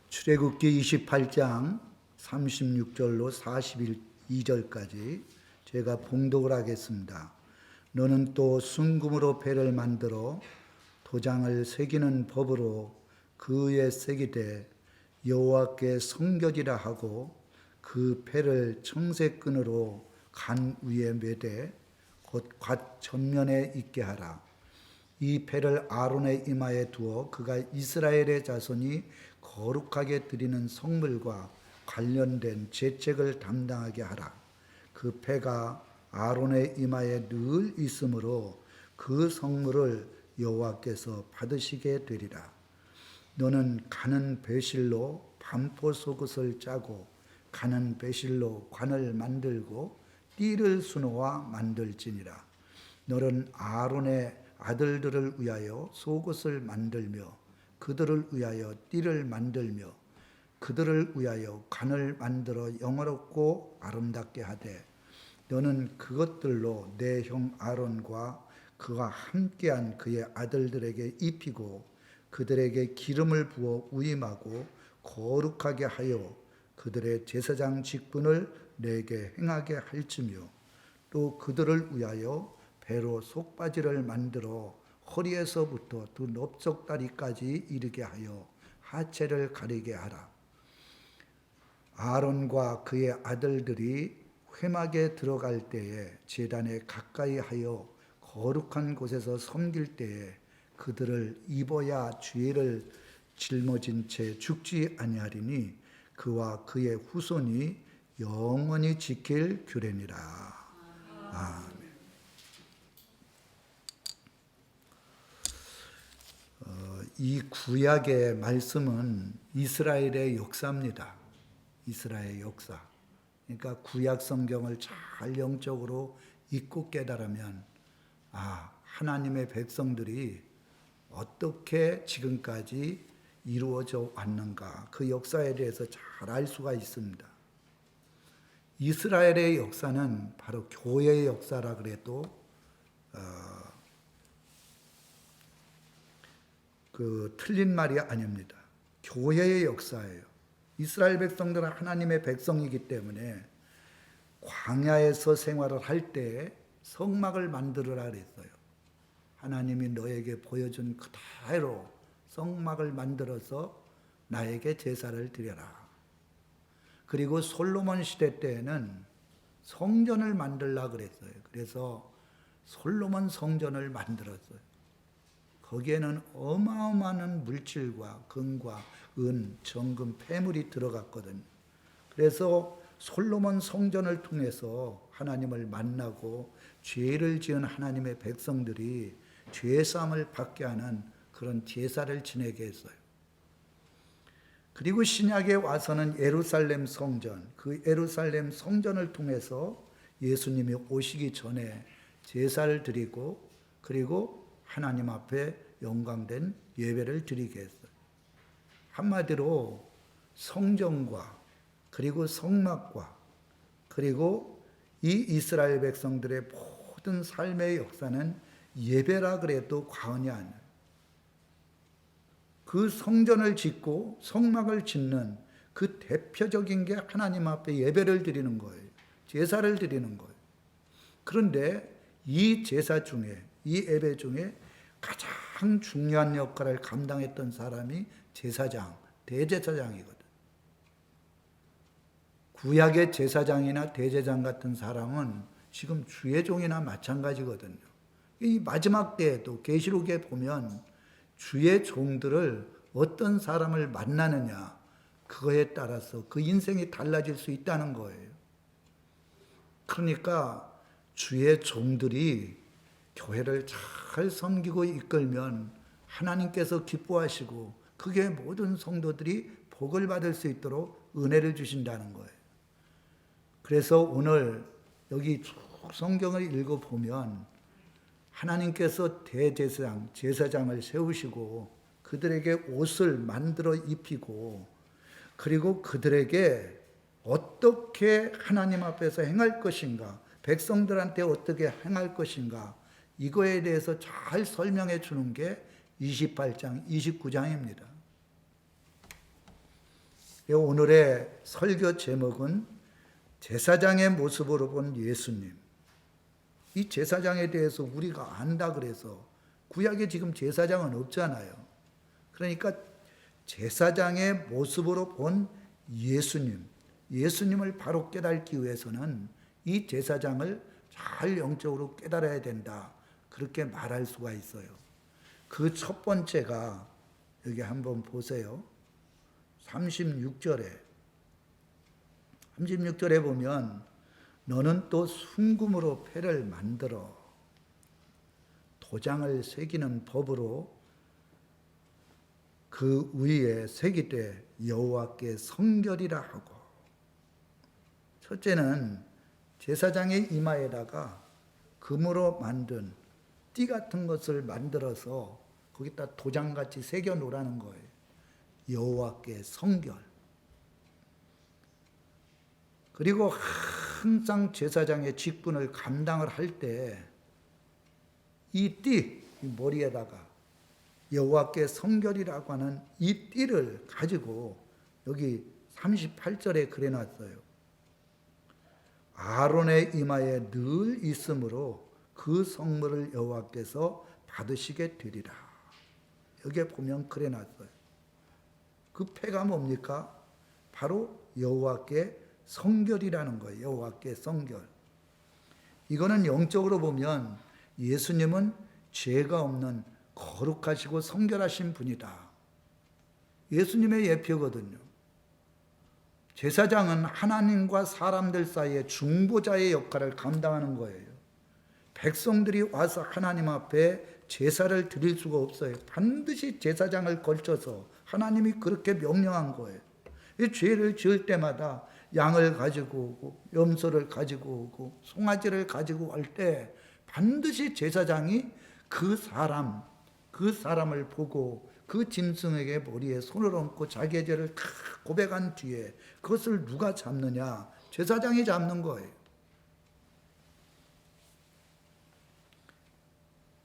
출애굽기 28장 36절로 42절까지 제가 봉독을 하겠습니다. 너는 또 순금으로 배를 만들어 도장을 새기는 법으로 그 위에 새기되 여호와께 성결이라 하고 그 배를 청색끈으로 간 위에 매되 곧 갓 전면에 있게 하라. 이 배를 아론의 이마에 두어 그가 이스라엘의 자손이 거룩하게 드리는 성물과 관련된 제책을 담당하게 하라. 그 배가 아론의 이마에 늘 있으므로 그 성물을 여호와께서 받으시게 되리라. 너는 가는 배실로 반포 속옷을 짜고 가는 배실로 관을 만들고 띠를 수놓아 만들지니라. 너는 아론의 아들들을 위하여 속옷을 만들며 그들을 위하여 띠를 만들며 그들을 위하여 관을 만들어 영화롭고 아름답게 하되 너는 그것들로 내 형 아론과 그와 함께한 그의 아들들에게 입히고 그들에게 기름을 부어 위임하고 거룩하게 하여 그들의 제사장 직분을 내게 행하게 할지며 또 그들을 위하여 배로 속바지를 만들어 허리에서부터 두 넓적다리까지 이르게 하여 하체를 가리게 하라. 아론과 그의 아들들이 회막에 들어갈 때에 제단에 가까이 하여 거룩한 곳에서 섬길 때에 그들을 입어야 죄를 짊어진 채 죽지 아니하리니 그와 그의 후손이 영원히 지킬 규례니라. 아멘. 이 구약의 말씀은 이스라엘의 역사입니다. 이스라엘의 역사. 그러니까 구약 성경을 잘 영적으로 읽고 깨달으면 하나님의 백성들이 어떻게 지금까지 이루어져 왔는가 그 역사에 대해서 잘 알 수가 있습니다. 이스라엘의 역사는 바로 교회의 역사라 그래도 틀린 말이 아닙니다. 교회의 역사예요. 이스라엘 백성들은 하나님의 백성이기 때문에 광야에서 생활을 할 때 성막을 만들으라 그랬어요. 하나님이 너에게 보여준 그대로 성막을 만들어서 나에게 제사를 드려라. 그리고 솔로몬 시대 때에는 성전을 만들라 그랬어요. 그래서 솔로몬 성전을 만들었어요. 거기에는 어마어마한 물질과 금과 은, 정금, 폐물이 들어갔거든요. 그래서 솔로몬 성전을 통해서 하나님을 만나고 죄를 지은 하나님의 백성들이 죄사함을 받게 하는 그런 제사를 지내게 했어요. 그리고 신약에 와서는 예루살렘 성전, 그 예루살렘 성전을 통해서 예수님이 오시기 전에 제사를 드리고 그리고 하나님 앞에 영광된 예배를 드리게 했어요. 한마디로 성전과 그리고 성막과 그리고 이 이스라엘 백성들의 모든 삶의 역사는 예배라 그래도 과언이 아니에요. 그 성전을 짓고 성막을 짓는 그 대표적인 게 하나님 앞에 예배를 드리는 거예요. 제사를 드리는 거예요. 그런데 이 제사 중에, 이 예배 중에 가장 중요한 역할을 감당했던 사람이 제사장, 대제사장이거든. 구약의 제사장이나 대제사장 같은 사람은 지금 주의 종이나 마찬가지거든요. 이 마지막 때에도 계시록에 보면 주의 종들을 어떤 사람을 만나느냐 그거에 따라서 그 인생이 달라질 수 있다는 거예요. 그러니까 주의 종들이 교회를 잘 섬기고 이끌면 하나님께서 기뻐하시고 그게 모든 성도들이 복을 받을 수 있도록 은혜를 주신다는 거예요. 그래서 오늘 여기 쭉 성경을 읽어보면 하나님께서 대제사장, 제사장을 세우시고 그들에게 옷을 만들어 입히고 그리고 그들에게 어떻게 하나님 앞에서 행할 것인가, 백성들한테 어떻게 행할 것인가 이거에 대해서 잘 설명해 주는 게 28장, 29장입니다. 오늘의 설교 제목은 제사장의 모습으로 본 예수님. 이 제사장에 대해서 우리가 안다 그래서 구약에 지금 제사장은 없잖아요. 그러니까 제사장의 모습으로 본 예수님, 예수님을 바로 깨닫기 위해서는 이 제사장을 잘 영적으로 깨달아야 된다. 그렇게 말할 수가 있어요. 그 첫 번째가 여기 한번 보세요. 36절에 보면 너는 또 순금으로 패를 만들어 도장을 새기는 법으로 그 위에 새기되 여호와께 성결이라 하고. 첫째는 제사장의 이마에다가 금으로 만든 띠 같은 것을 만들어서 거기다 도장같이 새겨 놓으라는 거예요. 여호와께 성결. 그리고 항상 제사장의 직분을 감당을 할 때 이 띠, 머리에다가 여호와께 성결이라고 하는 이 띠를 가지고 여기 38절에 그려놨어요. 아론의 이마에 늘 있으므로 그 성물을 여호와께서 받으시게 되리라. 여기에 보면 그려놨어요. 그 패가 뭡니까? 바로 여호와께 성결이라는 거예요. 여호와께 성결. 이거는 영적으로 보면 예수님은 죄가 없는 거룩하시고 성결하신 분이다. 예수님의 예표거든요. 제사장은 하나님과 사람들 사이에 중보자의 역할을 감당하는 거예요. 백성들이 와서 하나님 앞에 제사를 드릴 수가 없어요. 반드시 제사장을 걸쳐서 하나님이 그렇게 명령한 거예요. 이 죄를 지을 때마다 양을 가지고 오고 염소를 가지고 오고 송아지를 가지고 올 때 반드시 제사장이 그 사람을 보고 그 짐승에게 머리에 손을 얹고 자기의 죄를 다 고백한 뒤에 그것을 누가 잡느냐? 제사장이 잡는 거예요.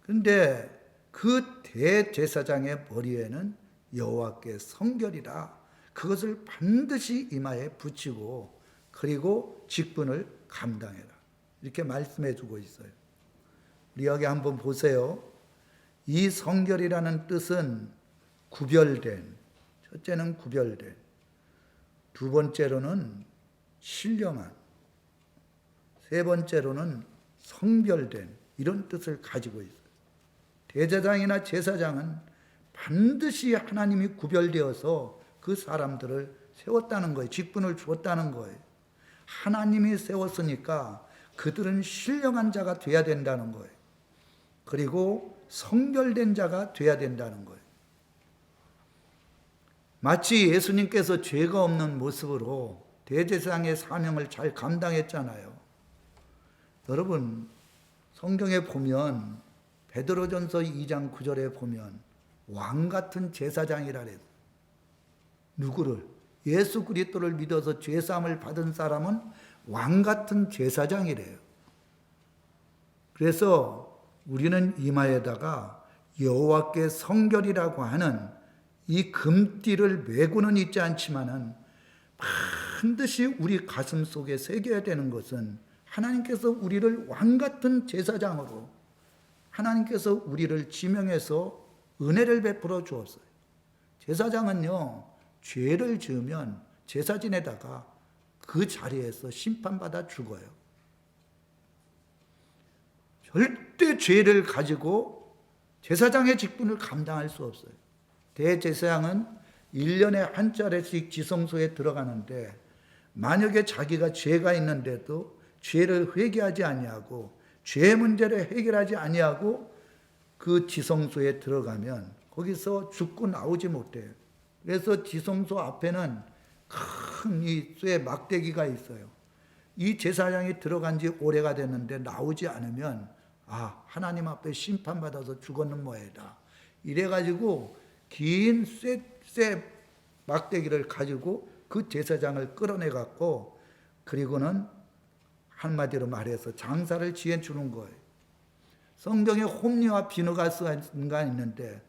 그런데 그 대제사장의 머리에는 여호와께 성결이라 그것을 반드시 이마에 붙이고 그리고 직분을 감당해라. 이렇게 말씀해 주고 있어요. 우리 여기 한번 보세요. 이 성결이라는 뜻은 구별된, 첫째는 구별된, 두 번째로는 신령한, 세 번째로는 성별된 이런 뜻을 가지고 있어요. 대제사장이나 제사장은 반드시 하나님이 구별되어서 그 사람들을 세웠다는 거예요. 직분을 주었다는 거예요. 하나님이 세웠으니까 그들은 신령한 자가 돼야 된다는 거예요. 그리고 성결된 자가 돼야 된다는 거예요. 마치 예수님께서 죄가 없는 모습으로 대제사장의 사명을 잘 감당했잖아요. 여러분, 성경에 보면 베드로전서 2장 9절에 보면 왕 같은 제사장이라 그랬어요. 누구를? 예수 그리스도를 믿어서 죄사함을 받은 사람은 왕 같은 제사장이래요. 그래서 우리는 이마에다가 여호와께 성결이라고 하는 이 금띠를 메고는 있지 않지만은 반드시 우리 가슴 속에 새겨야 되는 것은 하나님께서 우리를 왕 같은 제사장으로 하나님께서 우리를 지명해서 은혜를 베풀어 주었어요. 제사장은요, 죄를 지으면 제사 지내다가 그 자리에서 심판받아 죽어요. 절대 죄를 가지고 제사장의 직분을 감당할 수 없어요. 대제사장은 1년에 한 차례씩 지성소에 들어가는데 만약에 자기가 죄가 있는데도 죄를 회개하지 아니하고 죄 문제를 해결하지 아니하고 그 지성소에 들어가면 거기서 죽고 나오지 못해요. 그래서 지성소 앞에는 큰 이 쇠 막대기가 있어요. 이 제사장이 들어간 지 오래가 됐는데 나오지 않으면 하나님 앞에 심판받아서 죽었는 모양이다. 이래가지고 긴 쇠 막대기를 가지고 그 제사장을 끌어내갖고 그리고는 한마디로 말해서 장사를 지어주는 거예요. 성경에 홈리와 비느가스가 있는데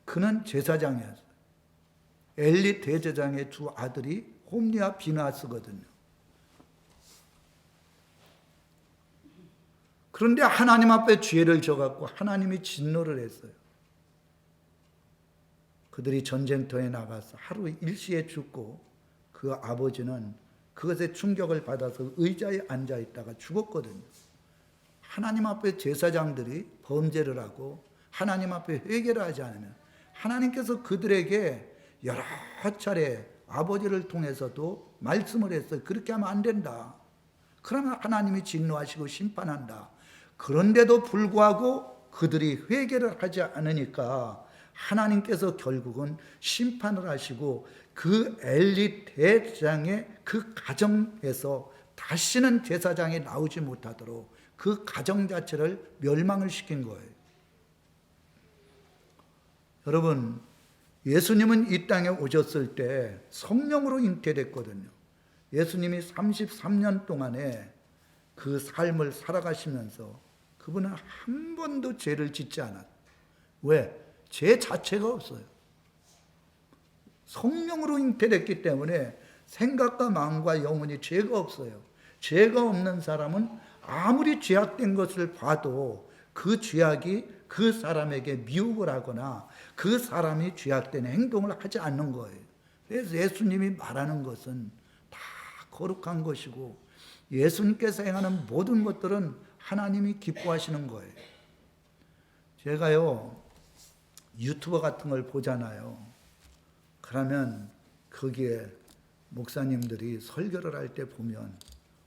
그는 제사장이었어요. 엘리 대제사장의 두 아들이 홈리와 비나스거든요. 그런데 하나님 앞에 죄를 져갖고 하나님이 진노를 했어요. 그들이 전쟁터에 나가서 하루 일시에 죽고 그 아버지는 그것에 충격을 받아서 의자에 앉아 있다가 죽었거든요. 하나님 앞에 제사장들이 범죄를 하고 하나님 앞에 회개를 하지 않으면 하나님께서 그들에게 여러 차례 아버지를 통해서도 말씀을 했어요. 그렇게 하면 안 된다. 그러면 하나님이 진노하시고 심판한다. 그런데도 불구하고 그들이 회개를 하지 않으니까 하나님께서 결국은 심판을 하시고 그 엘리 대장의 그 가정에서 다시는 제사장이 나오지 못하도록 그 가정 자체를 멸망을 시킨 거예요. 여러분, 예수님은 이 땅에 오셨을 때 성령으로 잉태됐거든요. 예수님이 33년 동안에 그 삶을 살아가시면서 그분은 한 번도 죄를 짓지 않았어요. 왜? 죄 자체가 없어요. 성령으로 잉태됐기 때문에 생각과 마음과 영혼이 죄가 없어요. 죄가 없는 사람은 아무리 죄악된 것을 봐도 그 죄악이 그 사람에게 미혹을 하거나 그 사람이 죄악된 행동을 하지 않는 거예요. 그래서 예수님이 말하는 것은 다 거룩한 것이고 예수님께서 행하는 모든 것들은 하나님이 기뻐하시는 거예요. 제가요 유튜버 같은 걸 보잖아요. 그러면 거기에 목사님들이 설교를 할 때 보면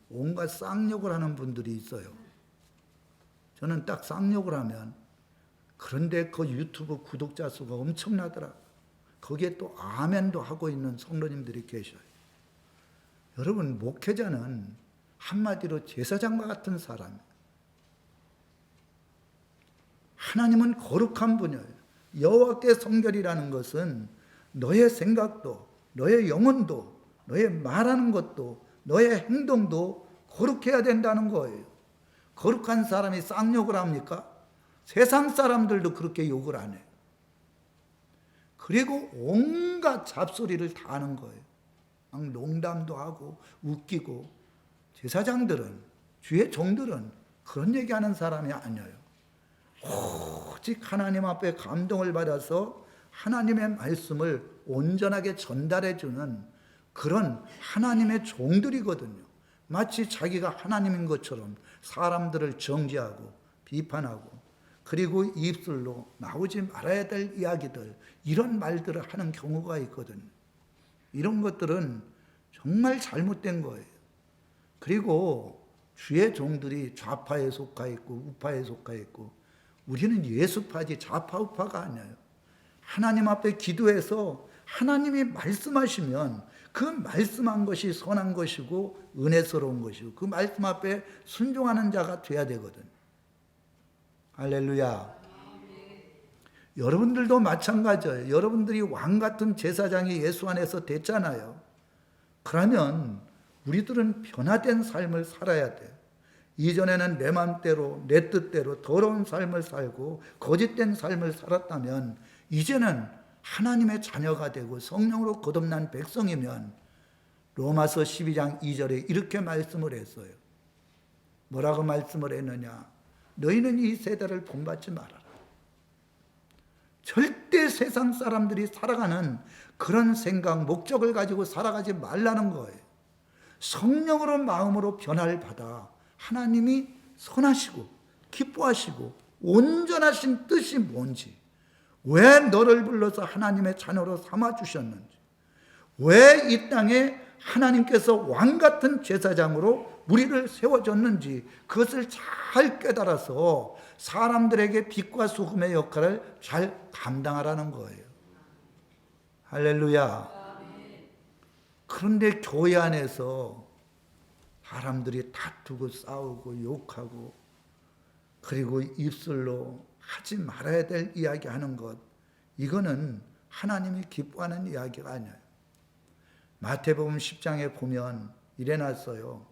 온갖 쌍욕을 하는 분들이 있어요. 저는 딱 쌍욕을 하면 그런데 그 유튜브 구독자 수가 엄청나더라. 거기에 또 아멘도 하고 있는 성도님들이 계셔요. 여러분, 목회자는 한마디로 제사장과 같은 사람이에요. 하나님은 거룩한 분이에요. 여호와께 성결이라는 것은 너의 생각도, 너의 영혼도, 너의 말하는 것도, 너의 행동도 거룩해야 된다는 거예요. 거룩한 사람이 쌍욕을 합니까? 세상 사람들도 그렇게 욕을 안 해요. 그리고 온갖 잡소리를 다 하는 거예요. 막 농담도 하고 웃기고. 제사장들은, 주의 종들은 그런 얘기하는 사람이 아니에요. 오직 하나님 앞에 감동을 받아서 하나님의 말씀을 온전하게 전달해주는 그런 하나님의 종들이거든요. 마치 자기가 하나님인 것처럼 사람들을 정죄하고 비판하고 그리고 입술로 나오지 말아야 될 이야기들, 이런 말들을 하는 경우가 있거든요. 이런 것들은 정말 잘못된 거예요. 그리고 주의 종들이 좌파에 속하 있고 우파에 속하 있고, 우리는 예수파지 좌파 우파가 아니에요. 하나님 앞에 기도해서 하나님이 말씀하시면 그 말씀한 것이 선한 것이고 은혜스러운 것이고 그 말씀 앞에 순종하는 자가 돼야 되거든. 할렐루야. 여러분들도 마찬가지예요. 여러분들이 왕 같은 제사장이 예수 안에서 됐잖아요. 그러면 우리들은 변화된 삶을 살아야 돼요. 이전에는 내 맘대로 내 뜻대로 더러운 삶을 살고 거짓된 삶을 살았다면 이제는 하나님의 자녀가 되고 성령으로 거듭난 백성이면 로마서 12장 2절에 이렇게 말씀을 했어요. 뭐라고 말씀을 했느냐? 너희는 이 세대를 본받지 말아라. 절대 세상 사람들이 살아가는 그런 생각, 목적을 가지고 살아가지 말라는 거예요. 성령으로 마음으로 변화를 받아 하나님이 선하시고 기뻐하시고 온전하신 뜻이 뭔지, 왜 너를 불러서 하나님의 자녀로 삼아주셨는지, 왜 이 땅에 하나님께서 왕같은 제사장으로 우리를 세워줬는지 그것을 잘 깨달아서 사람들에게 빛과 소금의 역할을 잘 감당하라는 거예요. 할렐루야. 그런데 교회 안에서 사람들이 다투고 싸우고 욕하고 그리고 입술로 하지 말아야 될 이야기 하는 것, 이거는 하나님이 기뻐하는 이야기가 아니에요. 마태복음 10장에 보면 이래 놨어요.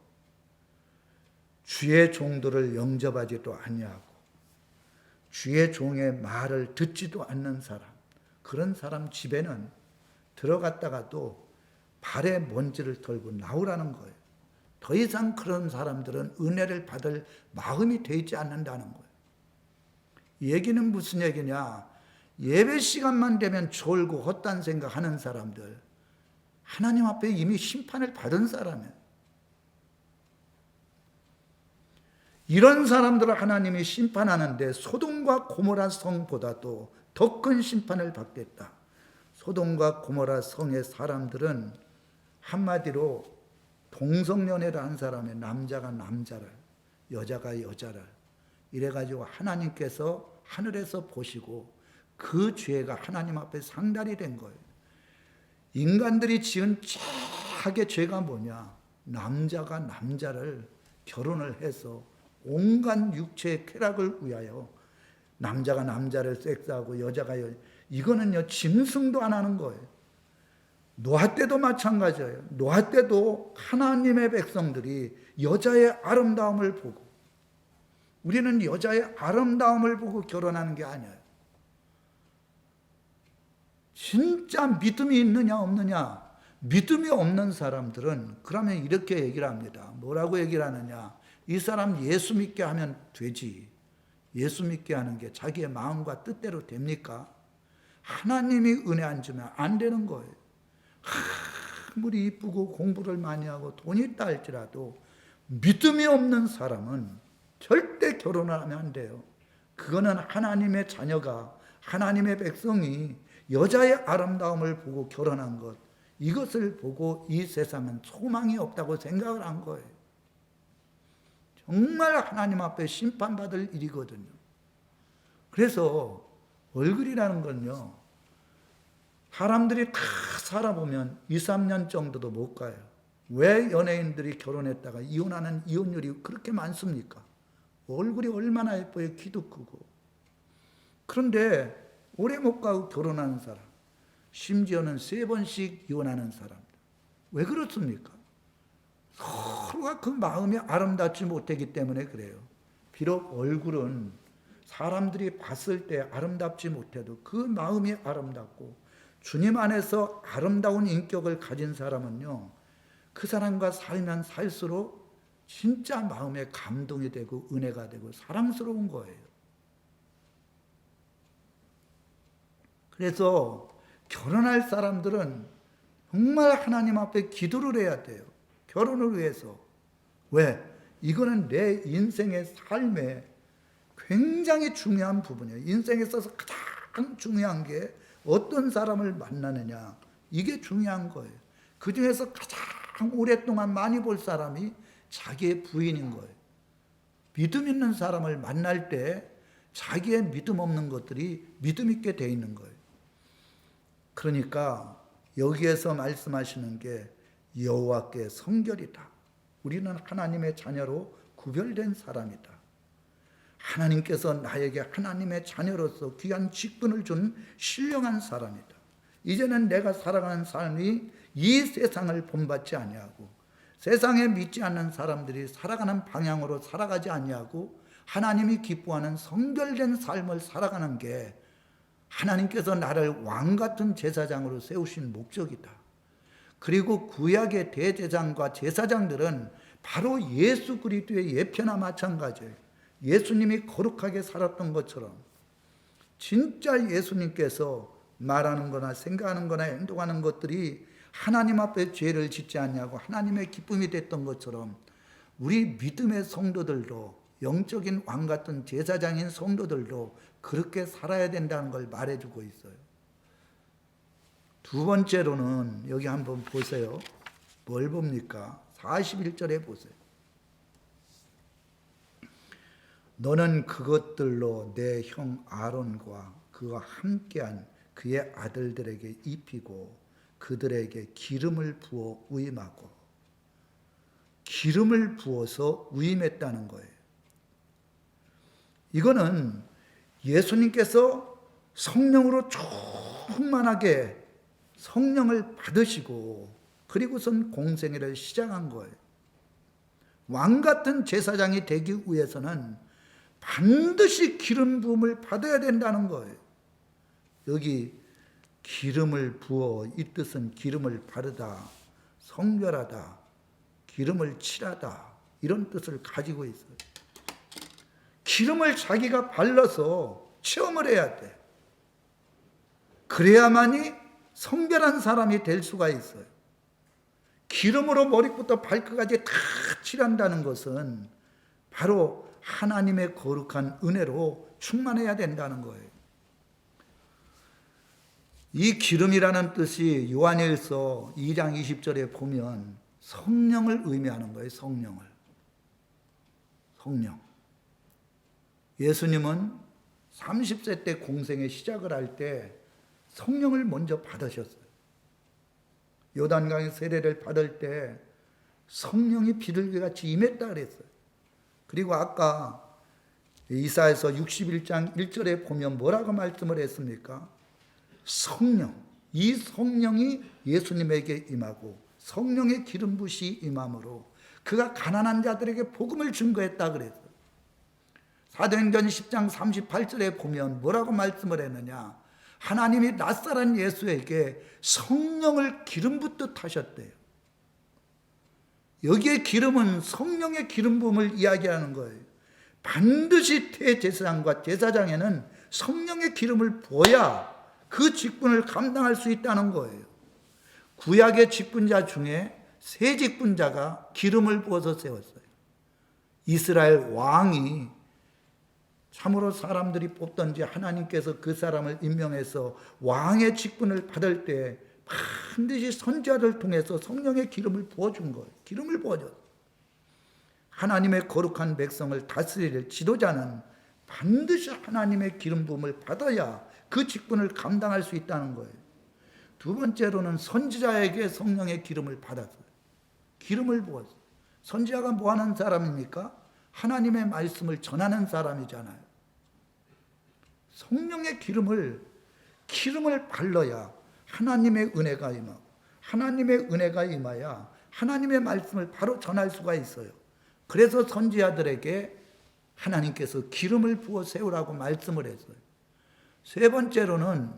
주의 종들을 영접하지도 아니하고 주의 종의 말을 듣지도 않는 사람, 그런 사람 집에는 들어갔다가도 발에 먼지를 털고 나오라는 거예요. 더 이상 그런 사람들은 은혜를 받을 마음이 되지 않는다는 거예요. 이 얘기는 무슨 얘기냐? 예배 시간만 되면 졸고 헛단 생각하는 사람들, 하나님 앞에 이미 심판을 받은 사람이에요. 이런 사람들을 하나님이 심판하는데 소돔과 고모라 성보다도 더 큰 심판을 받겠다. 소돔과 고모라 성의 사람들은 한마디로 동성연애를 한 사람의 남자가 남자를, 여자가 여자를 이래가지고 하나님께서 하늘에서 보시고 그 죄가 하나님 앞에 상달이 된 거예요. 인간들이 지은 최악의 죄가 뭐냐? 남자가 남자를 결혼을 해서 온갖 육체의 쾌락을 위하여 남자가 남자를 섹스하고 여자가 이거는요 짐승도 안 하는 거예요. 노아 때도 마찬가지예요. 노아 때도 하나님의 백성들이 여자의 아름다움을 보고, 우리는 여자의 아름다움을 보고 결혼하는 게 아니에요. 진짜 믿음이 있느냐 없느냐. 믿음이 없는 사람들은 그러면 이렇게 얘기를 합니다. 뭐라고 얘기를 하느냐? 이 사람 예수 믿게 하면 되지. 예수 믿게 하는 게 자기의 마음과 뜻대로 됩니까? 하나님이 은혜 안 주면 안 되는 거예요. 아무리 이쁘고 공부를 많이 하고 돈이 있다 할지라도 믿음이 없는 사람은 절대 결혼을 하면 안 돼요. 그거는 하나님의 자녀가, 하나님의 백성이 여자의 아름다움을 보고 결혼한 것, 이것을 보고 이 세상은 소망이 없다고 생각을 한 거예요. 정말 하나님 앞에 심판받을 일이거든요. 그래서 얼굴이라는 건요, 사람들이 다 살아보면 2, 3년 정도도 못 가요. 왜 연예인들이 결혼했다가 이혼하는 이혼율이 그렇게 많습니까? 얼굴이 얼마나 예뻐요. 키도 크고. 그런데 오래 못 가고 결혼하는 사람, 심지어는 3번씩 이혼하는 사람들. 왜 그렇습니까? 서로가 그 마음이 아름답지 못하기 때문에 그래요. 비록 얼굴은 사람들이 봤을 때 아름답지 못해도 그 마음이 아름답고, 주님 안에서 아름다운 인격을 가진 사람은요, 그 사람과 살면 살수록 진짜 마음에 감동이 되고 은혜가 되고 사랑스러운 거예요. 그래서 결혼할 사람들은 정말 하나님 앞에 기도를 해야 돼요. 결혼을 위해서. 왜? 이거는 내 인생의 삶에 굉장히 중요한 부분이에요. 인생에 있어서 가장 중요한 게 어떤 사람을 만나느냐, 이게 중요한 거예요. 그 중에서 가장 오랫동안 많이 볼 사람이 자기의 부인인 거예요. 믿음 있는 사람을 만날 때 자기의 믿음 없는 것들이 믿음 있게 돼 있는 거예요. 그러니까 여기에서 말씀하시는 게 여호와께 성결이다. 우리는 하나님의 자녀로 구별된 사람이다. 하나님께서 나에게 하나님의 자녀로서 귀한 직분을 준 신령한 사람이다. 이제는 내가 살아가는 삶이 이 세상을 본받지 아니하고 세상에 믿지 않는 사람들이 살아가는 방향으로 살아가지 아니하고 하나님이 기뻐하는 성결된 삶을 살아가는 게 하나님께서 나를 왕같은 제사장으로 세우신 목적이다. 그리고 구약의 대제사장과 제사장들은 바로 예수 그리스도의 예표나 마찬가지예요. 예수님이 거룩하게 살았던 것처럼 진짜 예수님께서 말하는 거나 생각하는 거나 행동하는 것들이 하나님 앞에 죄를 짓지 않냐고 하나님의 기쁨이 됐던 것처럼 우리 믿음의 성도들도, 영적인 왕 같은 제사장인 성도들도 그렇게 살아야 된다는 걸 말해주고 있어요. 두 번째로는 여기 한번 보세요. 뭘 봅니까? 41절에 보세요. 너는 그것들로 내 형 아론과 그와 함께한 그의 아들들에게 입히고 그들에게 기름을 부어 위임하고, 기름을 부어서 위임했다는 거예요. 이거는 예수님께서 성령으로 충만하게 성령을 받으시고 그리고선 공생애를 시작한 거예요. 왕 같은 제사장이 되기 위해서는 반드시 기름 부음을 받아야 된다는 거예요. 여기 기름을 부어, 이 뜻은 기름을 바르다, 성별하다, 기름을 칠하다 이런 뜻을 가지고 있어요. 기름을 자기가 발라서 체험을 해야 돼. 그래야만이 성별한 사람이 될 수가 있어요. 기름으로 머리부터 발끝까지 다 칠한다는 것은 바로 하나님의 거룩한 은혜로 충만해야 된다는 거예요. 이 기름이라는 뜻이 요한일서 2장 20절에 보면 성령을 의미하는 거예요. 성령을. 성령. 예수님은 30세 때 공생의 시작을 할 때 성령을 먼저 받으셨어요. 요단강의 세례를 받을 때 성령이 비둘기같이 임했다 그랬어요. 그리고 아까 이사야서 61장 1절에 보면 뭐라고 말씀을 했습니까? 성령, 이 성령이 예수님에게 임하고 성령의 기름 부으시 임함으로 그가 가난한 자들에게 복음을 증거했다 그랬어요. 사도행전 10장 38절에 보면 뭐라고 말씀을 했느냐? 하나님이 낫사렛 예수에게 성령을 기름 붓듯 하셨대요. 여기에 기름은 성령의 기름 부음을 이야기하는 거예요. 반드시 대제사장과 제사장에는 성령의 기름을 부어야 그 직분을 감당할 수 있다는 거예요. 구약의 직분자 중에 세 직분자가 기름을 부어서 세웠어요. 이스라엘 왕이 참으로 사람들이 뽑던지 하나님께서 그 사람을 임명해서 왕의 직분을 받을 때 반드시 선지자를 통해서 성령의 기름을 부어준 거예요. 기름을 부어줬어요. 하나님의 거룩한 백성을 다스릴 지도자는 반드시 하나님의 기름 부음을 받아야 그 직분을 감당할 수 있다는 거예요. 두 번째로는 선지자에게 성령의 기름을 받았어요. 기름을 부었어요. 선지자가 뭐 하는 사람입니까? 하나님의 말씀을 전하는 사람이잖아요. 성령의 기름을 발라야 하나님의 은혜가 임하고 하나님의 은혜가 임하야 하나님의 말씀을 바로 전할 수가 있어요. 그래서 선지자들에게 하나님께서 기름을 부어 세우라고 말씀을 했어요. 세 번째로는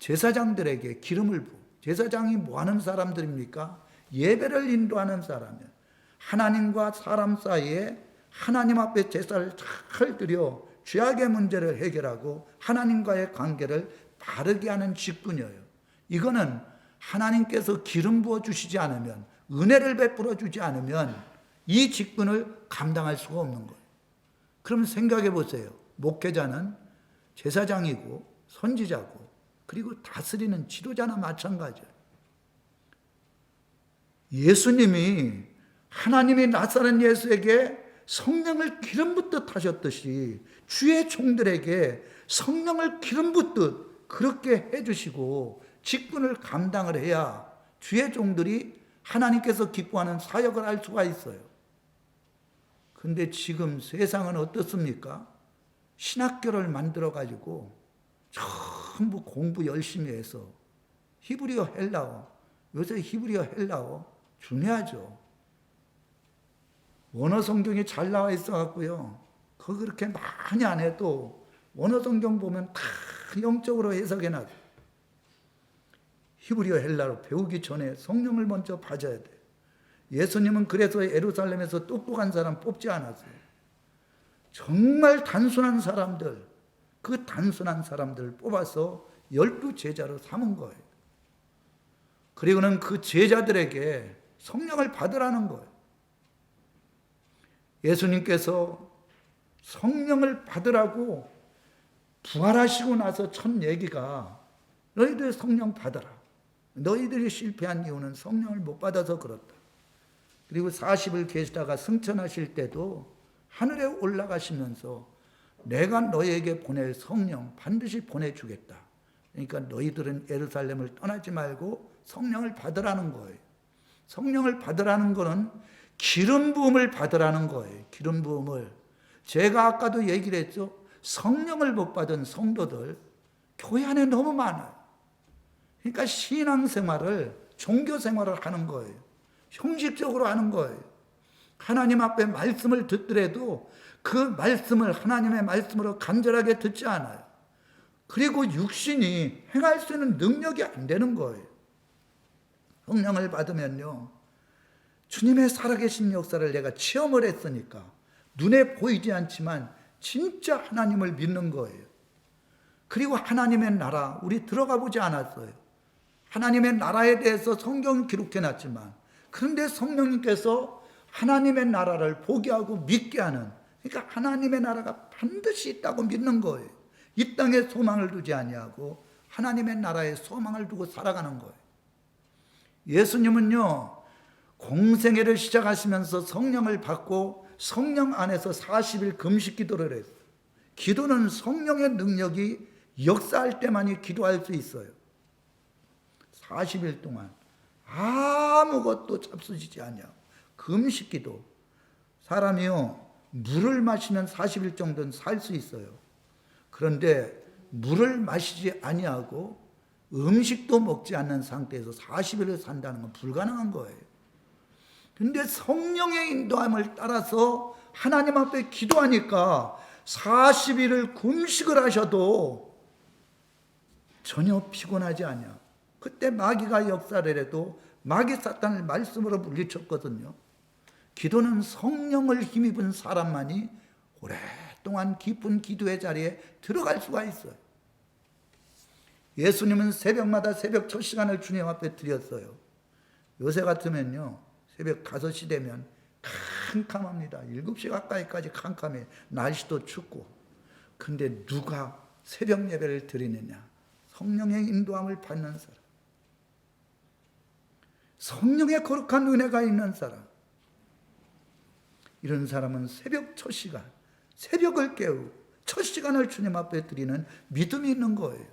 제사장들에게 기름을 부어. 제사장이 뭐 하는 사람들입니까? 예배를 인도하는 사람이에요. 하나님과 사람 사이에 하나님 앞에 제사를 잘 드려 죄악의 문제를 해결하고 하나님과의 관계를 바르게 하는 직분이에요. 이거는 하나님께서 기름 부어 주시지 않으면, 은혜를 베풀어 주지 않으면 이 직분을 감당할 수가 없는 거예요. 그럼 생각해 보세요. 목회자는 제사장이고 선지자고 그리고 다스리는 지도자나 마찬가지예요. 예수님이 하나님이 낫사렛 예수에게 성령을 기름 붓듯 하셨듯이 주의 종들에게 성령을 기름 붓듯 그렇게 해주시고 직분을 감당을 해야 주의 종들이 하나님께서 기뻐하는 사역을 할 수가 있어요. 근데 지금 세상은 어떻습니까? 신학교를 만들어가지고 전부 공부 열심히 해서 히브리어 헬라어, 요새 히브리어 헬라어 중요하죠. 원어 성경이 잘 나와 있어갖고요. 그거 그렇게 많이 안 해도 원어 성경 보면 다 영적으로 해석해놔요. 히브리어 헬라로 배우기 전에 성령을 먼저 받아야 돼. 예수님은 그래서 예루살렘에서 똑똑한 사람 뽑지 않았어요. 정말 단순한 사람들, 그 단순한 사람들을 뽑아서 12 제자로 삼은 거예요. 그리고는 그 제자들에게 성령을 받으라는 거예요. 예수님께서 성령을 받으라고 부활하시고 나서 첫 얘기가 너희들 성령 받아라. 너희들이 실패한 이유는 성령을 못 받아서 그렇다. 그리고 40을 계시다가 승천하실 때도 하늘에 올라가시면서 내가 너희에게 보낼 성령 반드시 보내주겠다. 그러니까 너희들은 예루살렘을 떠나지 말고 성령을 받으라는 거예요. 성령을 받으라는 거는 기름 부음을 받으라는 거예요. 기름 부음을. 제가 아까도 얘기를 했죠. 성령을 못 받은 성도들 교회 안에 너무 많아요. 그러니까 신앙생활을 종교생활을 하는 거예요. 형식적으로 하는 거예요. 하나님 앞에 말씀을 듣더라도 그 말씀을 하나님의 말씀으로 간절하게 듣지 않아요. 그리고 육신이 행할 수 있는 능력이 안 되는 거예요. 성령을 받으면요. 주님의 살아계신 역사를 내가 체험을 했으니까 눈에 보이지 않지만 진짜 하나님을 믿는 거예요. 그리고 하나님의 나라, 우리 들어가 보지 않았어요. 하나님의 나라에 대해서 성경은 기록해 놨지만, 그런데 성령님께서 하나님의 나라를 보게 하고 믿게 하는, 그러니까 하나님의 나라가 반드시 있다고 믿는 거예요. 이 땅에 소망을 두지 아니하고 하나님의 나라에 소망을 두고 살아가는 거예요. 예수님은요, 공생애를 시작하시면서 성령을 받고 성령 안에서 40일 금식 기도를 했어요. 기도는 성령의 능력이 역사할 때만이 기도할 수 있어요. 40일 동안 아무것도 잡수지지 아니하고 금식 기도. 사람이요, 물을 마시면 40일 정도는 살 수 있어요. 그런데 물을 마시지 아니하고 음식도 먹지 않는 상태에서 40일을 산다는 건 불가능한 거예요. 근데 성령의 인도함을 따라서 하나님 앞에 기도하니까 40일을 금식을 하셔도 전혀 피곤하지 않냐. 그때 마귀가 역사를 해도 마귀 사탄을 말씀으로 물리쳤거든요. 기도는 성령을 힘입은 사람만이 오랫동안 깊은 기도의 자리에 들어갈 수가 있어요. 예수님은 새벽마다 새벽 첫 시간을 주님 앞에 드렸어요. 요새 같으면요, 새벽 5시 되면 캄캄합니다. 7시 가까이까지 캄캄해. 날씨도 춥고. 근데 누가 새벽 예배를 드리느냐? 성령의 인도함을 받는 사람, 성령의 거룩한 은혜가 있는 사람, 이런 사람은 새벽 첫 시간, 새벽을 깨우고 첫 시간을 주님 앞에 드리는 믿음이 있는 거예요.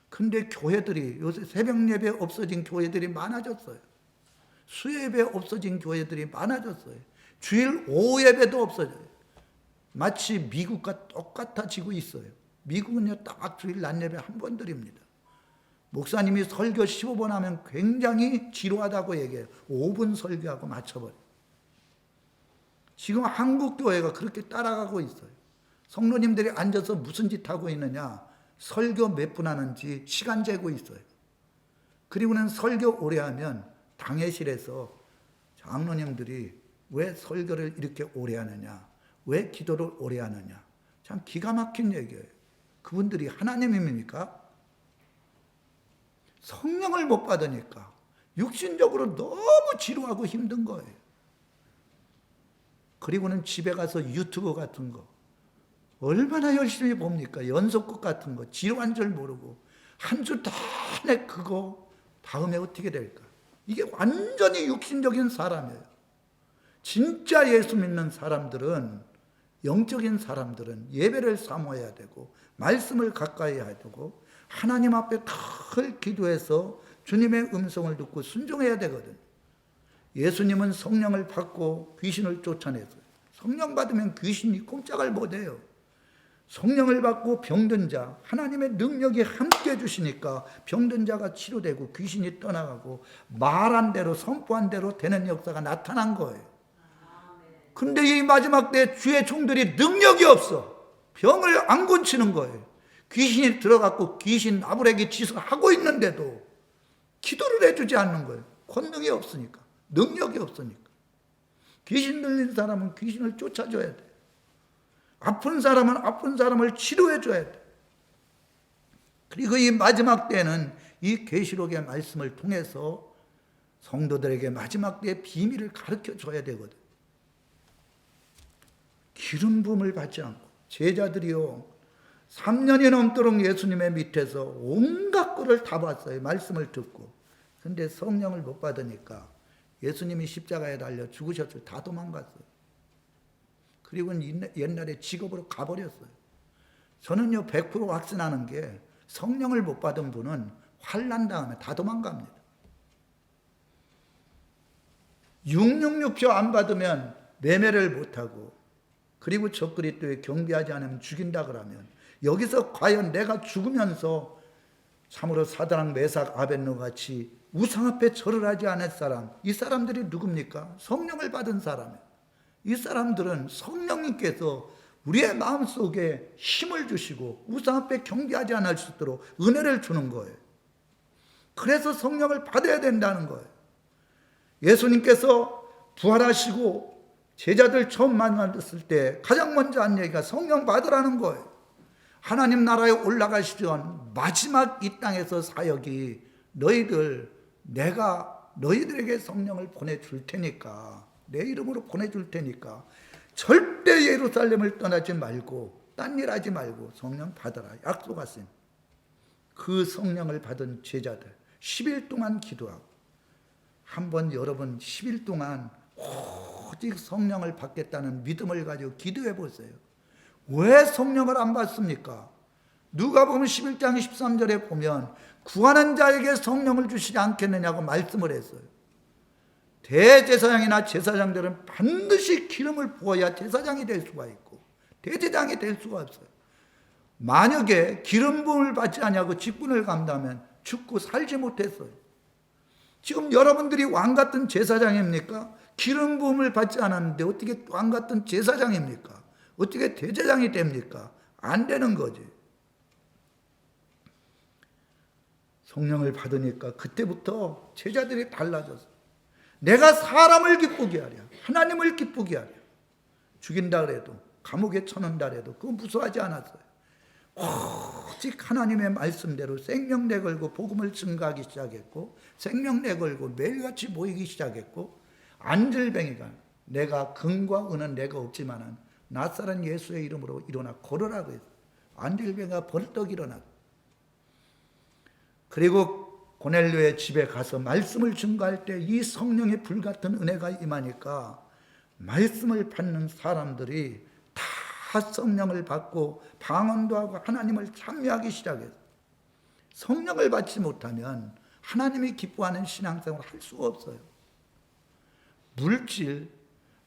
근데 교회들이 요새 새벽 예배 없어진 교회들이 많아졌어요. 수요예배 없어진 교회들이 많아졌어요. 주일 오후 예배도 없어져요. 마치 미국과 똑같아지고 있어요. 미국은요, 딱 주일 낮 예배 한 번 드립니다. 목사님이 설교 15번 하면 굉장히 지루하다고 얘기해요. 5분 설교하고 맞춰버려요. 지금 한국 교회가 그렇게 따라가고 있어요. 성도님들이 앉아서 무슨 짓 하고 있느냐? 설교 몇 분 하는지 시간 재고 있어요. 그리고는 설교 오래 하면 당회실에서 장로님들이 왜 설교를 이렇게 오래 하느냐? 왜 기도를 오래 하느냐? 참 기가 막힌 얘기예요. 그분들이 하나님입니까? 성령을 못 받으니까 육신적으로 너무 지루하고 힘든 거예요. 그리고는 집에 가서 유튜브 같은 거 얼마나 열심히 봅니까? 연속극 같은 거 지루한 줄 모르고 한 주 내내 그거 다음에 어떻게 될까? 이게 완전히 육신적인 사람이에요. 진짜 예수 믿는 사람들은, 영적인 사람들은 예배를 사모해야 되고 말씀을 가까이 해야 되고 하나님 앞에 늘 기도해서 주님의 음성을 듣고 순종해야 되거든요. 예수님은 성령을 받고 귀신을 쫓아냈어요. 성령 받으면 귀신이 꼼짝을 못해요. 성령을 받고 병든 자, 하나님의 능력이 함께 해주시니까 병든 자가 치료되고 귀신이 떠나가고 말한 대로 선포한 대로 되는 역사가 나타난 거예요. 근데 이 마지막 때 주의 종들이 능력이 없어. 병을 안 고치는 거예요. 귀신이 들어갔고 귀신 아브레기 짓을 하고 있는데도 기도를 해주지 않는 거예요. 권능이 없으니까, 능력이 없으니까. 귀신 들린 사람은 귀신을 쫓아줘야 돼. 아픈 사람은 아픈 사람을 치료해줘야 돼. 그리고 이 마지막 때는 이 계시록의 말씀을 통해서 성도들에게 마지막 때의 비밀을 가르쳐줘야 되거든. 기름 부음을 받지 않고 제자들이요 3년이 넘도록 예수님의 밑에서 온갖 꼴을 다 봤어요. 말씀을 듣고. 그런데 성령을 못 받으니까 예수님이 십자가에 달려 죽으셨어요. 다 도망갔어요. 그리고는 옛날에 직업으로 가버렸어요. 저는요 100% 확신하는 게 성령을 못 받은 분은 환난 다음에 다 도망갑니다. 666표 안 받으면 매매를 못하고, 그리고 적그리스도에 경배하지 않으면 죽인다 그러면, 여기서 과연 내가 죽으면서 참으로 사드락 메삭 아벳노 같이 우상 앞에 절을 하지 않을 사람, 이 사람들이 누굽니까? 성령을 받은 사람이에요. 이 사람들은 성령님께서 우리의 마음속에 힘을 주시고 우상 앞에 경배하지 않을 수 있도록 은혜를 주는 거예요. 그래서 성령을 받아야 된다는 거예요. 예수님께서 부활하시고 제자들 처음 만났을 때 가장 먼저 한 얘기가 성령 받으라는 거예요. 하나님 나라에 올라가시던 마지막 이 땅에서 사역이 내가 너희들에게 성령을 보내줄 테니까, 내 이름으로 보내줄 테니까 절대 예루살렘을 떠나지 말고 딴 일 하지 말고 성령 받아라 약속하신 그 성령을 받은 제자들 10일 동안 기도하고, 한번 여러분 10일 동안 오직 성령을 받겠다는 믿음을 가지고 기도해 보세요. 왜 성령을 안 받습니까? 누가복음 11장 13절에 보면 구하는 자에게 성령을 주시지 않겠느냐고 말씀을 했어요. 대제사장이나 제사장들은 반드시 기름을 부어야 제사장이 될 수가 있고 대제장이 될 수가 없어요. 만약에 기름 부음을 받지 않냐고 직분을 감다면 죽고 살지 못했어요. 지금 여러분들이 왕같은 제사장입니까? 기름 부음을 받지 않았는데 어떻게 왕같은 제사장입니까? 어떻게 대제장이 됩니까? 안 되는 거지. 성령을 받으니까 그때부터 제자들이 달라졌어요. 내가 사람을 기쁘게 하랴, 하나님을 기쁘게 하랴. 죽인다 그래도, 감옥에 쳐넣는다 그래도 그거 무서워하지 않았어요. 오직 하나님의 말씀대로 생명 내걸고 복음을 증거하기 시작했고, 생명 내걸고 매일같이 모이기 시작했고, 안질뱅이가 내가 금과 은은 내가 없지만은 나사렛 예수의 이름으로 일어나 걸으라고 했어요. 안질뱅이가 벌떡 일어났어요. 그리고 고넬료의 집에 가서 말씀을 증거할 때 이 성령의 불같은 은혜가 임하니까 말씀을 받는 사람들이 다 성령을 받고 방언도 하고 하나님을 찬미하기 시작했어요. 성령을 받지 못하면 하나님이 기뻐하는 신앙생활을 할 수가 없어요.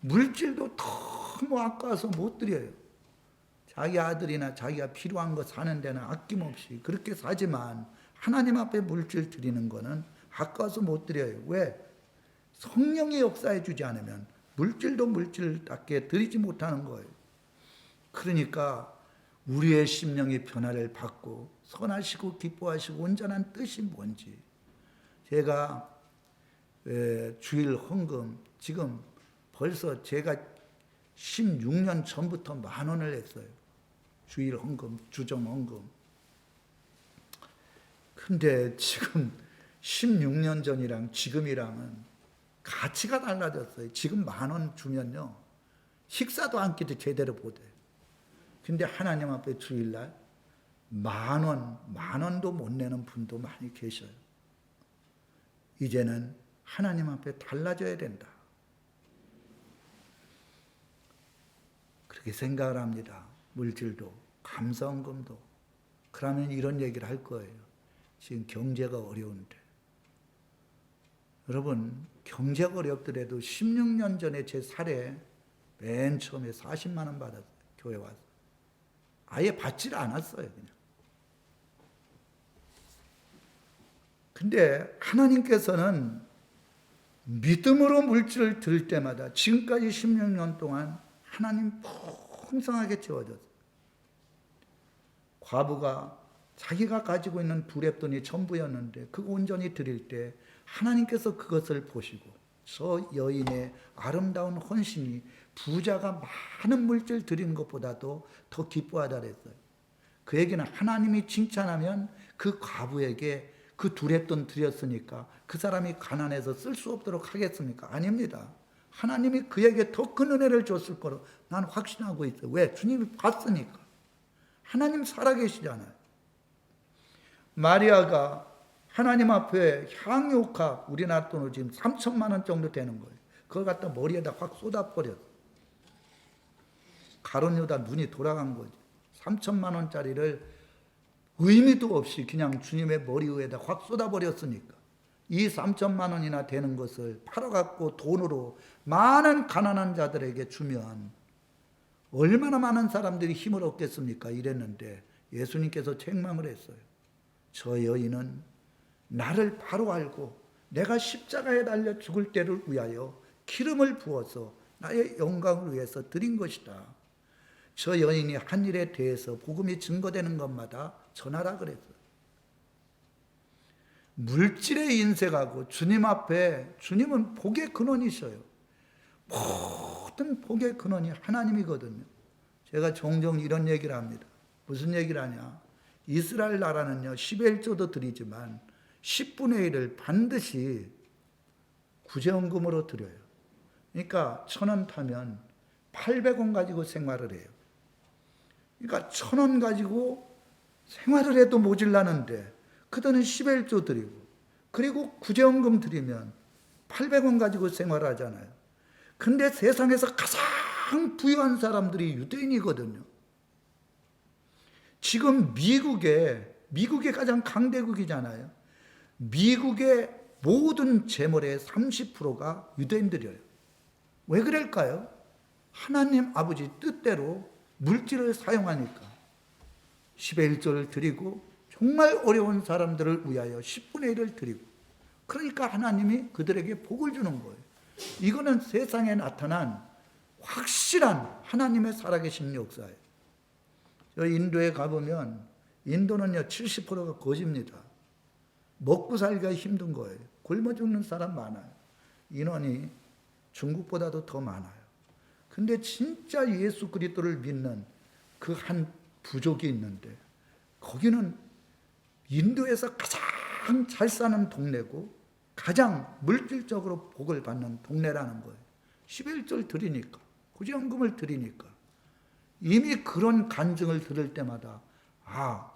물질도 너무 아까워서 못 드려요. 자기 아들이나 자기가 필요한 거 사는 데는 아낌없이 그렇게 사지만 하나님 앞에 물질 드리는 거는 아까워서 못 드려요. 왜? 성령이 역사해 주지 않으면 물질도 물질답게 드리지 못하는 거예요. 그러니까 우리의 심령이 변화를 받고 선하시고 기뻐하시고 온전한 뜻이 뭔지, 제가 주일 헌금 지금 벌써 제가 16년 전부터 10,000원을 했어요. 주일 헌금, 주정 헌금. 근데 지금 16년 전이랑 지금이랑은 가치가 달라졌어요. 지금 10,000원 주면요, 식사도 한 끼도 제대로 못해요. 근데 하나님 앞에 주일날 10,000원도 못 내는 분도 많이 계셔요. 이제는 하나님 앞에 달라져야 된다. 그렇게 생각을 합니다. 물질도, 감사헌금도. 그러면 이런 얘기를 할 거예요. 지금 경제가 어려운데. 여러분, 경제가 어렵더라도 16년 전에 제 사례 맨 처음에 40만 원 받았어요. 교회 와서. 아예 받지를 않았어요. 그냥. 근데 하나님께서는 믿음으로 물질을 드릴 때마다 지금까지 16년 동안 하나님 풍성하게 채워줬어요. 과부가 자기가 가지고 있는 2렙돈이 전부였는데 그거 온전히 드릴 때 하나님께서 그것을 보시고 저 여인의 아름다운 헌신이 부자가 많은 물질 드리는 것보다도 더 기뻐하다 그랬어요. 그 얘기는 하나님이 칭찬하면 그 과부에게 그 2렙돈 드렸으니까 그 사람이 가난해서 쓸 수 없도록 하겠습니까? 아닙니다. 하나님이 그에게 더 큰 은혜를 줬을 거로 난 확신하고 있어요. 왜? 주님이 봤으니까. 하나님 살아계시잖아요. 마리아가 하나님 앞에 향유옥합, 우리나라 돈으로 지금 3,000만 원 정도 되는 거예요. 그걸 갖다 머리에다 확 쏟아버렸어. 가룟 유다 눈이 돌아간 거지. 3,000만 원짜리를 의미도 없이 그냥 주님의 머리 위에다 확 쏟아버렸으니까 이 3,000만 원이나 되는 것을 팔아갖고 돈으로 많은 가난한 자들에게 주면 얼마나 많은 사람들이 힘을 얻겠습니까? 이랬는데 예수님께서 책망을 했어요. 저 여인은 나를 바로 알고 내가 십자가에 달려 죽을 때를 위하여 기름을 부어서 나의 영광을 위해서 드린 것이다. 저 여인이 한 일에 대해서 복음이 증거되는 것마다 전하라 그랬어요. 물질에 인색하고 주님 앞에, 주님은 복의 근원이셔요. 모든 복의 근원이 하나님이거든요. 제가 종종 이런 얘기를 합니다. 무슨 얘기를 하냐? 이스라엘 나라는요, 11조도 드리지만 10분의 1을 반드시 구제헌금으로 드려요. 그러니까 1,000원 타면 800원 가지고 생활을 해요. 그러니까 1,000원 가지고 생활을 해도 모질라는데 그 돈은 11조 드리고, 그리고 구제헌금 드리면 800원 가지고 생활하잖아요. 근데 세상에서 가장 부유한 사람들이 유대인이거든요. 지금 미국이 가장 강대국이잖아요. 미국의 모든 재물의 30%가 유대인들이에요. 왜 그럴까요? 하나님 아버지 뜻대로 물질을 사용하니까 11조를 드리고, 정말 어려운 사람들을 위하여 10분의 1을 드리고, 그러니까 하나님이 그들에게 복을 주는 거예요. 이거는 세상에 나타난 확실한 하나님의 살아계신 역사예요. 저 인도에 가보면, 인도는요 70%가 거지입니다. 먹고 살기가 힘든 거예요. 굶어 죽는 사람 많아요. 인원이 중국보다도 더 많아요. 근데 진짜 예수 그리스도를 믿는 그 한 부족이 있는데, 거기는 인도에서 가장 잘 사는 동네고 가장 물질적으로 복을 받는 동네라는 거예요. 11조를 드리니까, 구제헌금을 드리니까. 이미 그런 간증을 들을 때마다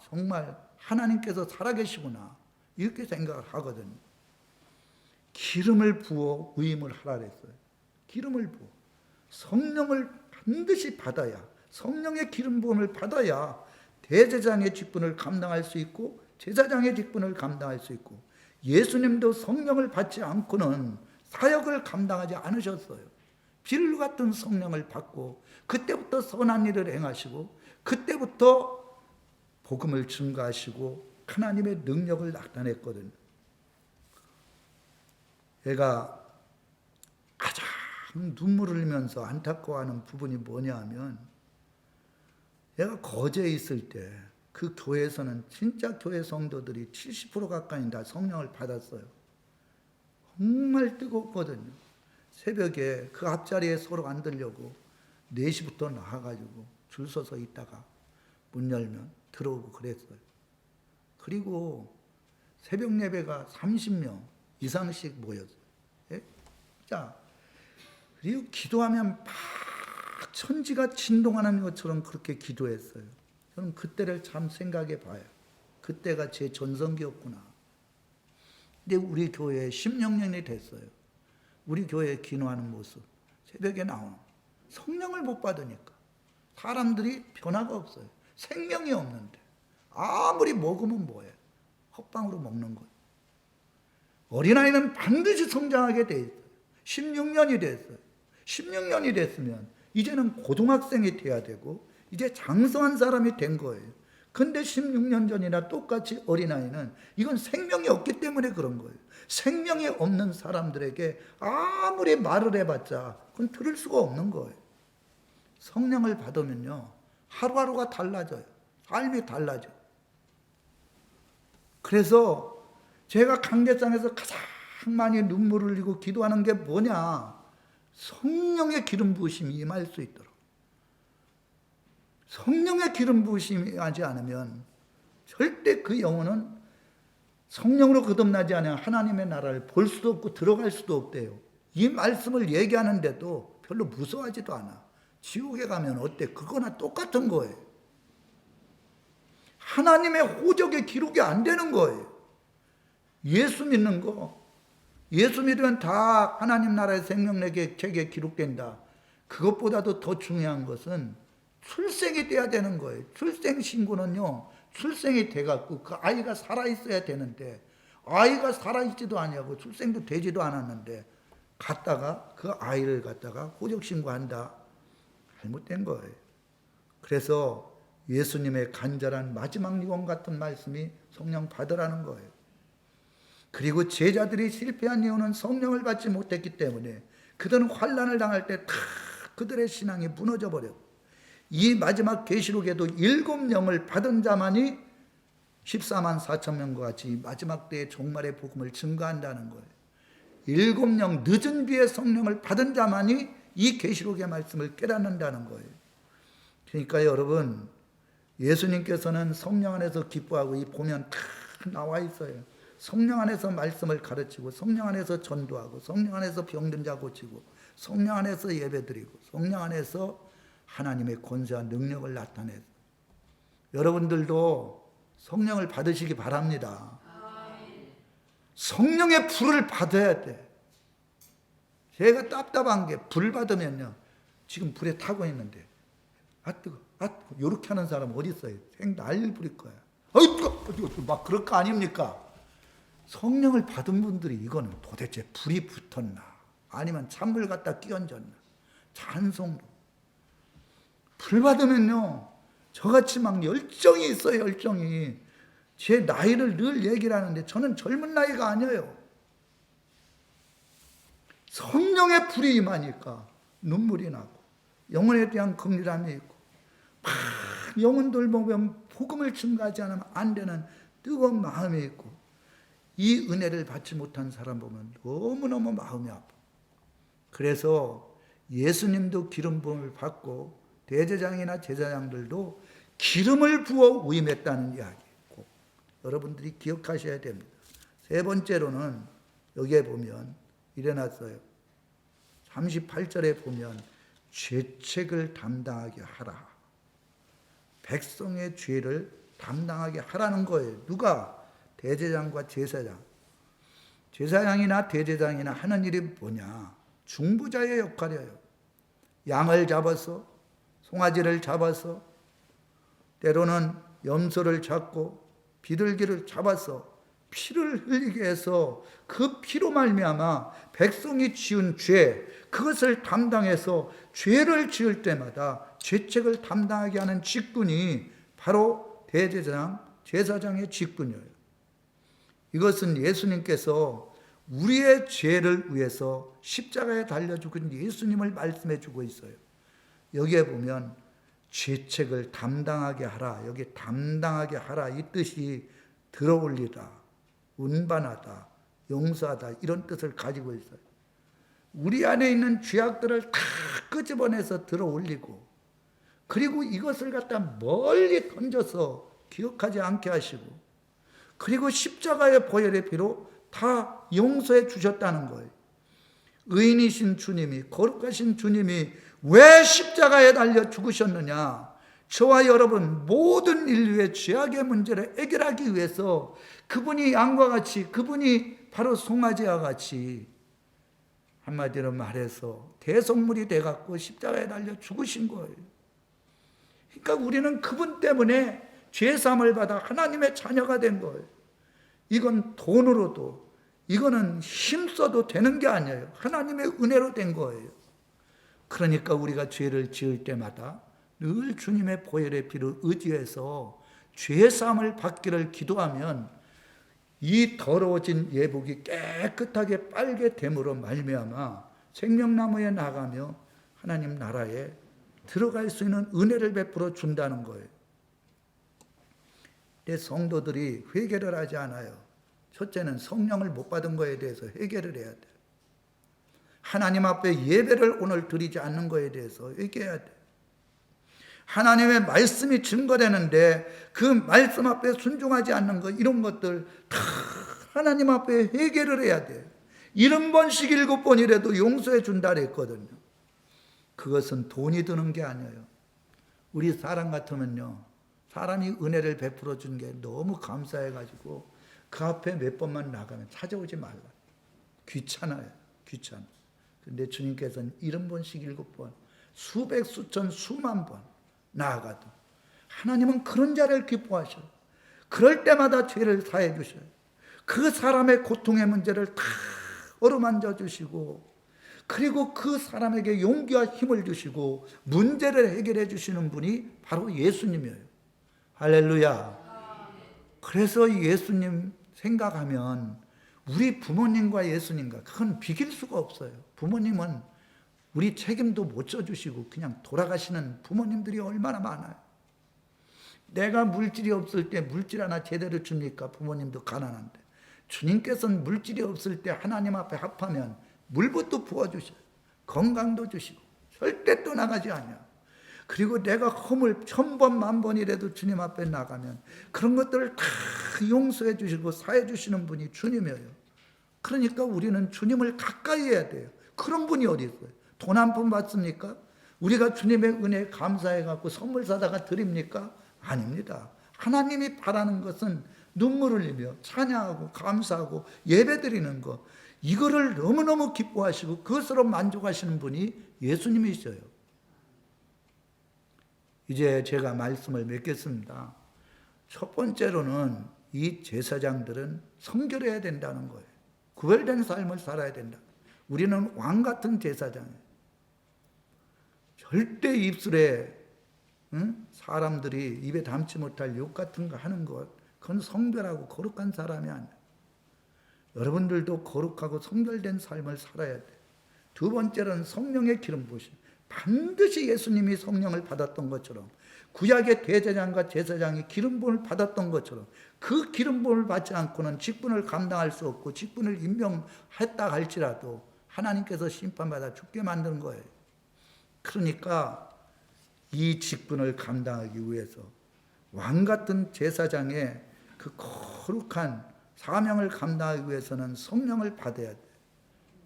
정말 하나님께서 살아계시구나, 이렇게 생각을 하거든요. 기름을 부어 위임을 하라 그랬어요. 기름을 부어. 성령을 반드시 받아야, 성령의 기름 부음을 받아야 대제사장의 직분을 감당할 수 있고 제사장의 직분을 감당할 수 있고, 예수님도 성령을 받지 않고는 사역을 감당하지 않으셨어요. 비를 같은 성령을 받고 그때부터 선한 일을 행하시고, 그때부터 복음을 증거하시고 하나님의 능력을 나타냈거든요. 제가 가장 눈물을 흘리면서 안타까워하는 부분이 뭐냐 하면, 제가 거제에 있을 때 그 교회에서는 진짜 교회 성도들이 70% 가까이 다 성령을 받았어요. 정말 뜨겁거든요. 새벽에 그 앞자리에 서로 앉으려고 4시부터 나와가지고 줄 서서 있다가 문 열면 들어오고 그랬어요. 그리고 새벽 예배가 30명 이상씩 모였어요. 예? 자, 그리고 기도하면 막 천지가 진동하는 것처럼 그렇게 기도했어요. 저는 그때를 참 생각해 봐요. 그때가 제 전성기였구나. 근데 우리 교회에 16년이 됐어요. 우리 교회에 기도하는 모습, 새벽에 나오는, 성령을 못 받으니까 사람들이 변화가 없어요. 생명이 없는데 아무리 먹으면 뭐예요? 헛방으로 먹는 거예요. 어린아이는 반드시 성장하게 돼 있어요. 16년이 됐어요. 16년이 됐으면 이제는 고등학생이 돼야 되고 이제 장성한 사람이 된 거예요. 근데 16년 전이나 똑같이 어린아이는, 이건 생명이 없기 때문에 그런 거예요. 생명이 없는 사람들에게 아무리 말을 해봤자 그건 들을 수가 없는 거예요. 성령을 받으면요 하루하루가 달라져요. 삶이 달라져요. 그래서 제가 강제장에서 가장 많이 눈물을 흘리고 기도하는 게 뭐냐, 성령의 기름 부으심이 임할 수 있도록. 성령의 기름 부으심이 하지 않으면 절대 그 영혼은 성령으로 거듭나지 않으면 하나님의 나라를 볼 수도 없고 들어갈 수도 없대요. 이 말씀을 얘기하는데도 별로 무서워하지도 않아. 지옥에 가면 어때? 그거나 똑같은 거예요. 하나님의 호적의 기록이 안 되는 거예요. 예수 믿는 거, 예수 믿으면 다 하나님 나라의 생명의 책에 기록된다. 그것보다도 더 중요한 것은 출생이 돼야 되는 거예요. 출생신고는요, 출생이 돼갖고 그 아이가 살아있어야 되는데, 아이가 살아있지도 않냐고, 출생도 되지도 않았는데 갔다가 그 아이를 갖다가 호적신고한다. 잘못된 거예요. 그래서 예수님의 간절한 마지막 유언 같은 말씀이 성령 받으라는 거예요. 그리고 제자들이 실패한 이유는 성령을 받지 못했기 때문에 그들은 환난을 당할 때 다 그들의 신앙이 무너져 버렸고, 이 마지막 계시록에도 7명을 받은 자만이 14만 4천 명과 같이 마지막 때의 종말의 복음을 증거한다는 거예요. 7명 늦은 뒤에 성령을 받은 자만이 이 계시록의 말씀을 깨닫는다는 거예요. 그러니까 여러분, 예수님께서는 성령 안에서 기뻐하고, 이 보면 다 나와 있어요. 성령 안에서 말씀을 가르치고, 성령 안에서 전도하고, 성령 안에서 병든 자 고치고, 성령 안에서 예배드리고, 성령 안에서 하나님의 권세와 능력을 나타내서, 여러분들도 성령을 받으시기 바랍니다. 성령의 불을 받아야 돼. 제가 답답한 게, 불 받으면요, 지금 불에 타고 있는데 아 뜨거, 요렇게 하는 사람 어디 있어요? 난리 부릴 거야. 막 그럴 거 아닙니까? 성령을 받은 분들이 이거는 도대체 불이 붙었나, 아니면 찬물 갖다 끼얹었나, 찬송도. 불 받으면요, 저같이 막 열정이 있어요. 열정이. 제 나이를 늘 얘기를 하는데 저는 젊은 나이가 아니에요. 성령의 불이 임하니까 눈물이 나고, 영혼에 대한 긍휼함이 있고, 막 영혼들 보면 복음을 증가하지 않으면 안 되는 뜨거운 마음이 있고, 이 은혜를 받지 못한 사람 보면 너무너무 마음이 아파. 그래서 예수님도 기름 부음을 받고, 대제장이나 제사장들도 기름을 부어 위임했다는 이야기 꼭 여러분들이 기억하셔야 됩니다. 세 번째로는 여기에 보면 일어났어요. 38절에 보면 죄책을 담당하게 하라. 백성의 죄를 담당하게 하라는 거예요. 누가? 대제장과 제사장. 제사장이나 대제장이나 하는 일이 뭐냐? 중보자의 역할이에요. 양을 잡아서, 송아지를 잡아서, 때로는 염소를 잡고 비둘기를 잡아서 피를 흘리게 해서 그 피로 말미암아 백성이 지은 죄, 그것을 담당해서 죄를 지을 때마다 죄책을 담당하게 하는 직분이 바로 대제사장, 제사장의 직분이에요. 이것은 예수님께서 우리의 죄를 위해서 십자가에 달려 죽은 예수님을 말씀해 주고 있어요. 여기에 보면 죄책을 담당하게 하라, 여기 담당하게 하라, 이 뜻이 들어올리다, 운반하다, 용서하다, 이런 뜻을 가지고 있어요. 우리 안에 있는 죄악들을 다 끄집어내서 들어올리고, 그리고 이것을 갖다 멀리 던져서 기억하지 않게 하시고, 그리고 십자가의 보혈의 피로 다 용서해 주셨다는 거예요. 의인이신 주님이, 거룩하신 주님이 왜 십자가에 달려 죽으셨느냐? 저와 여러분 모든 인류의 죄악의 문제를 해결하기 위해서 그분이 양과 같이, 그분이 바로 송아지와 같이, 한마디로 말해서 대속물이 돼갖고 십자가에 달려 죽으신 거예요. 그러니까 우리는 그분 때문에 죄사함을 받아 하나님의 자녀가 된 거예요. 이건 돈으로도, 이거는 힘써도 되는 게 아니에요. 하나님의 은혜로 된 거예요. 그러니까 우리가 죄를 지을 때마다 늘 주님의 보혈의 피를 의지해서 죄사함을 받기를 기도하면 이 더러워진 예복이 깨끗하게 빨게 됨으로 말미암아 생명나무에 나가며 하나님 나라에 들어갈 수 있는 은혜를 베풀어 준다는 거예요. 내 성도들이 회개를 하지 않아요. 첫째는 성령을 못 받은 거에 대해서 회개를 해야 돼. 하나님 앞에 예배를 오늘 드리지 않는 거에 대해서 회개해야 돼. 하나님의 말씀이 증거되는데 그 말씀 앞에 순종하지 않는 것, 이런 것들 다 하나님 앞에 회개를 해야 돼. 70번씩 7번이라도 용서해 준다 그랬거든요. 그것은 돈이 드는 게 아니에요. 우리 사람 같으면요, 사람이 은혜를 베풀어 준 게 너무 감사해가지고 그 앞에 몇 번만 나가면 찾아오지 말라. 귀찮아요. 귀찮아. 근데 주님께서는 70번씩 7번, 수백, 수천, 수만 번 나아가도 하나님은 그런 자를 기뻐하셔요. 그럴 때마다 죄를 사해 주셔요. 그 사람의 고통의 문제를 다 어루만져 주시고, 그리고 그 사람에게 용기와 힘을 주시고 문제를 해결해 주시는 분이 바로 예수님이에요. 할렐루야. 그래서 예수님 생각하면 우리 부모님과 예수님과 그건 비길 수가 없어요. 부모님은 우리 책임도 못 져주시고 그냥 돌아가시는 부모님들이 얼마나 많아요. 내가 물질이 없을 때 물질 하나 제대로 줍니까? 부모님도 가난한데. 주님께서는 물질이 없을 때 하나님 앞에 합하면 물부터 부어주셔요. 건강도 주시고 절대 떠나가지 않냐. 그리고 내가 허물 1000번 만번이라도 주님 앞에 나가면 그런 것들을 다 용서해 주시고 사해 주시는 분이 주님이에요. 그러니까 우리는 주님을 가까이 해야 돼요. 그런 분이 어디 있어요? 돈 한 푼 받습니까? 우리가 주님의 은혜에 감사해 갖고 선물 사다가 드립니까? 아닙니다. 하나님이 바라는 것은 눈물 흘리며 찬양하고 감사하고 예배드리는 것, 이거를 너무너무 기뻐하시고 그것으로 만족하시는 분이 예수님이셔요. 이제 제가 말씀을 맺겠습니다. 첫 번째로는 이 제사장들은 성결해야 된다는 거예요. 구별된 삶을 살아야 된다. 우리는 왕 같은 제사장이에요. 절대 입술에 사람들이 입에 담지 못할 욕 같은 거 하는 것, 그건 성별하고 거룩한 사람이 아니에요. 여러분들도 거룩하고 성결된 삶을 살아야 돼요. 두 번째는 성령의 기름 부으심. 반드시 예수님이 성령을 받았던 것처럼 구약의 대제사장과 제사장이 기름 부음을 받았던 것처럼 그 기름 부음을 받지 않고는 직분을 감당할 수 없고 직분을 임명했다 할지라도 하나님께서 심판받아 죽게 만든 거예요. 그러니까 이 직분을 감당하기 위해서 왕 같은 제사장의 그 거룩한 사명을 감당하기 위해서는 성령을 받아야 돼요.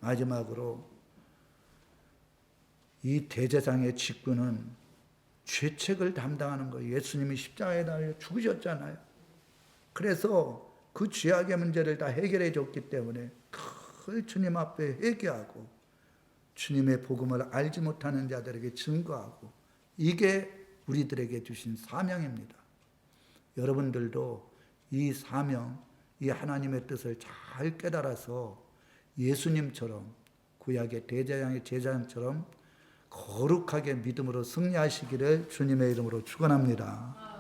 마지막으로 이 대제사장의 직분은 죄책을 담당하는 거예요. 예수님이 십자가에 달려 죽으셨잖아요. 그래서 그 죄악의 문제를 다 해결해 줬기 때문에 그 주님 앞에 회개하고 주님의 복음을 알지 못하는 자들에게 증거하고, 이게 우리들에게 주신 사명입니다. 여러분들도 이 사명, 이 하나님의 뜻을 잘 깨달아서 예수님처럼 구약의 대제사장의 제사장처럼 거룩하게 믿음으로 승리하시기를 주님의 이름으로 축원합니다.